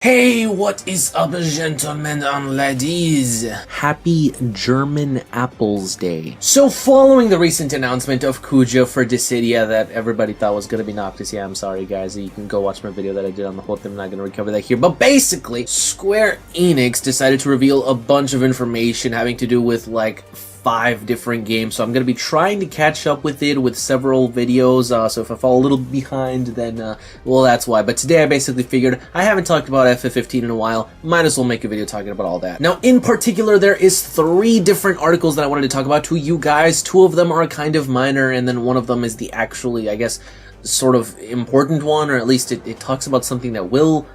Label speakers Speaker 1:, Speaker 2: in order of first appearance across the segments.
Speaker 1: Hey, what is up, gentlemen and ladies? Happy German Apples Day. So, following the recent announcement of Kuja for Dissidia that everybody thought was gonna be Noctis, yeah, I'm sorry guys, you can go watch my video that I did on the whole thing, I'm not gonna recover that here, but basically, Square Enix decided to reveal a bunch of information having to do with, like, 5 different games, so I'm going to be trying to catch up with it with several videos, so if I fall a little behind, then, well, that's why. But today I basically figured I haven't talked about FF15 in a while, might as well make a video talking about all that. Now, in particular, there is 3 different articles that I wanted to talk about to you guys. 2 of them are kind of minor, and then one of them is the actually, I guess, sort of important one, or at least it talks about something that will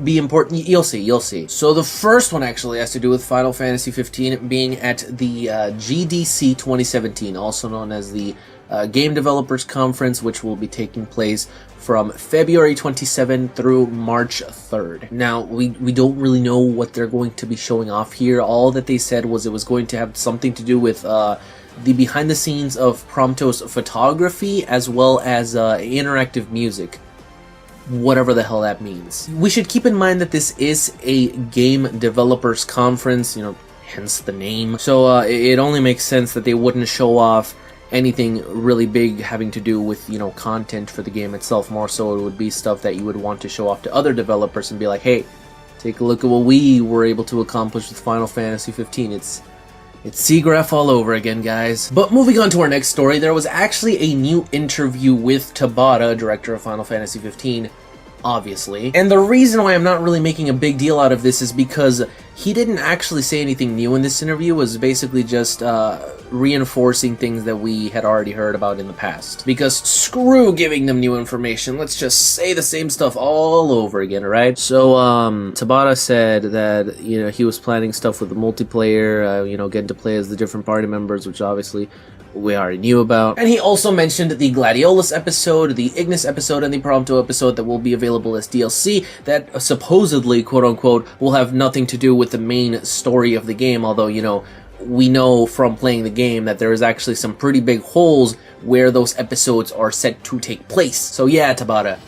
Speaker 1: be important. You'll see. So the first one actually has to do with Final Fantasy 15 being at the GDC 2017, also known as the Game Developers Conference, which will be taking place from February 27 through March 3rd. Now, we don't really know what they're going to be showing off here. All that they said was it was going to have something to do with the behind the scenes of Prompto's photography as well as interactive music. Whatever the hell that means. We should keep in mind that this is a game developers conference, you know, hence the name. So it only makes sense that they wouldn't show off anything really big having to do with, you know, content for the game itself. More so it would be stuff that you would want to show off to other developers and be like, hey, take a look at what we were able to accomplish with Final Fantasy 15. It's SIGGRAPH all over again, guys. But moving on to our next story, there was actually a new interview with Tabata, director of Final Fantasy 15, obviously. And the reason why I'm not really making a big deal out of this is because he didn't actually say anything new in this interview. It was basically just reinforcing things that we had already heard about in the past. Because screw giving them new information, let's just say the same stuff all over again, right? So, Tabata said that, you know, he was planning stuff with the multiplayer, you know, getting to play as the different party members, which obviously we already knew about. And he also mentioned the Gladiolus episode, the Ignis episode, and the Prompto episode that will be available as DLC that supposedly, quote-unquote, will have nothing to do with the main story of the game, although, you know, we know from playing the game that there is actually some pretty big holes where those episodes are set to take place. So yeah, Tabata,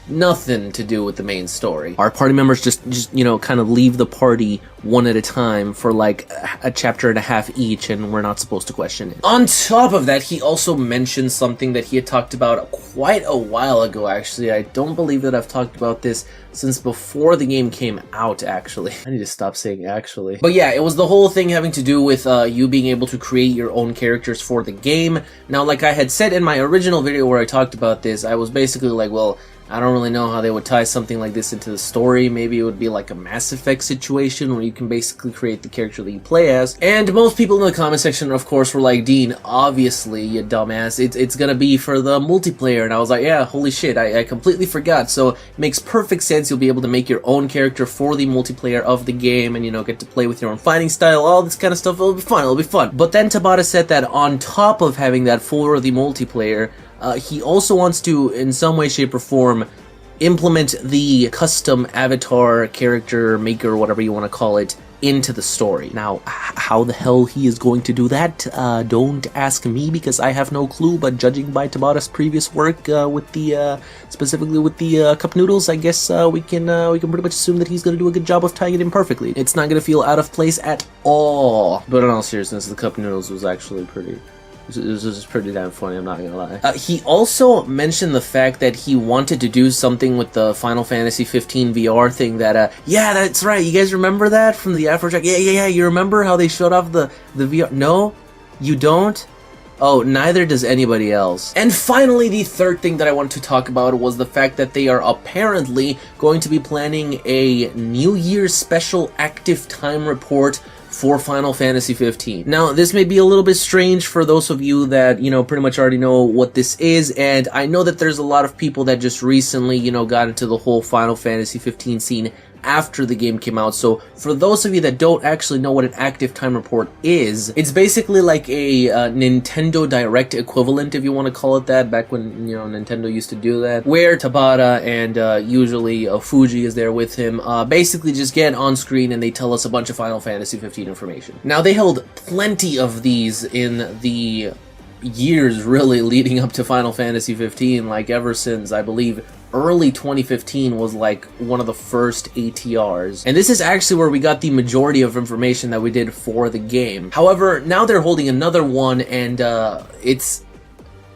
Speaker 1: nothing to do with the main story. Our party members just you know, kind of leave the party one at a time for like a chapter and a half each, and we're not supposed to question it. On top of that, he also mentioned something that he had talked about quite a while ago, actually. I don't believe that I've talked about this since before the game came out, actually. I need to stop saying actually. But yeah, it was the whole thing having to do with you being able to create your own characters for the game. Now, like I had said in my original video where I talked about this, I was basically like, well, I don't really know how they would tie something like this into the story. Maybe it would be like a Mass Effect situation where you can basically create the character that you play as. And most people in the comment section, of course, were like, Dean, obviously, you dumbass, it's gonna be for the multiplayer. And I was like, yeah, holy shit, I completely forgot. So it makes perfect sense. You'll be able to make your own character for the multiplayer of the game and, you know, get to play with your own fighting style, all this kind of stuff. It'll be fun. But then Tabata said that on top of having that for the multiplayer, he also wants to, in some way, shape, or form, implement the custom avatar, character maker, whatever you want to call it, into the story. Now, how the hell he is going to do that, don't ask me because I have no clue, but judging by Tabata's previous work with the, specifically with the cup noodles, I guess we can pretty much assume that he's going to do a good job of tying it in perfectly. It's not going to feel out of place at all. But in all seriousness, the cup noodles was actually pretty... This is pretty damn funny, I'm not gonna lie. He also mentioned the fact that he wanted to do something with the Final Fantasy 15 VR thing that, yeah, that's right, you guys remember that from the Afrojack? Yeah, you remember how they showed off the VR? No? You don't? Oh, neither does anybody else. And finally, the third thing that I want to talk about was the fact that they are apparently going to be planning a New Year's special active time report for Final Fantasy 15. Now, this may be a little bit strange for those of you that, you know, pretty much already know what this is, and I know that there's a lot of people that just recently, you know, got into the whole Final Fantasy 15 scene after the game came out. So for those of you that don't actually know what an active time report is, it's basically like a Nintendo Direct equivalent, if you want to call it that, back when, you know, Nintendo used to do that, where Tabata and usually Fuji is there with him, basically just get on screen and they tell us a bunch of Final Fantasy 15 information. Now, they held plenty of these in the years really leading up to Final Fantasy 15, like ever since, I believe, early 2015 was like one of the first ATRs. And this is actually where we got the majority of information that we did for the game. However, now they're holding another one, and it's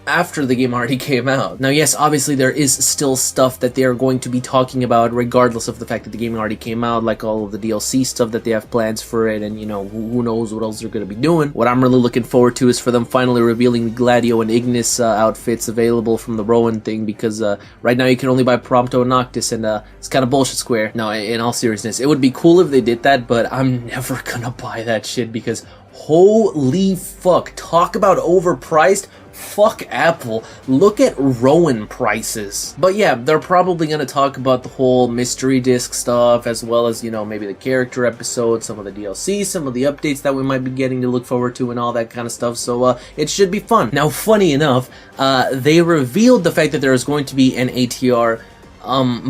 Speaker 1: after the game already came out. Now, yes, obviously there is still stuff that they are going to be talking about regardless of the fact that the game already came out, like all of the DLC stuff that they have plans for it, and you know, who knows what else they're going to be doing. What I'm really looking forward to is for them finally revealing the Gladio and Ignis outfits available from the Rowan thing, because right now you can only buy Prompto and Noctis, and it's kind of bullshit, Square. No, in all seriousness, it would be cool if they did that, but I'm never gonna buy that shit because holy fuck, talk about overpriced. Fuck Apple, look at Rowan prices. But yeah, they're probably gonna talk about the whole mystery disc stuff, as well as, you know, maybe the character episodes, some of the DLC, some of the updates that we might be getting to look forward to, and all that kind of stuff, so it should be fun. Now, funny enough, they revealed the fact that there is going to be an ATR,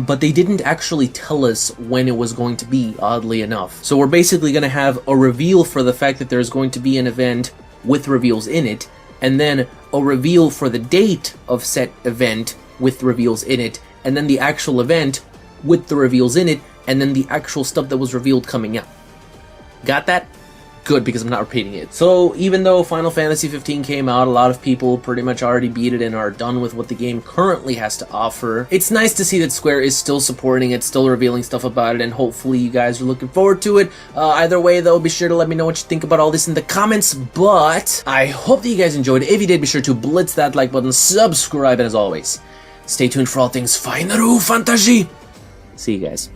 Speaker 1: but they didn't actually tell us when it was going to be, oddly enough. So we're basically gonna have a reveal for the fact that there's going to be an event with reveals in it, and then a reveal for the date of said event with reveals in it, and then the actual event with the reveals in it, and then the actual stuff that was revealed coming out. Got that? Good, because I'm not repeating it. So even though Final Fantasy 15 came out, a lot of people pretty much already beat it and are done with what the game currently has to offer. It's nice to see that Square is still supporting it, still revealing stuff about it, and hopefully you guys are looking forward to it. Either way though, be sure to let me know what you think about all this in the comments, but I hope that you guys enjoyed it. If you did, be sure to blitz that like button, subscribe, and as always, stay tuned for all things Final Fantasy. See you guys.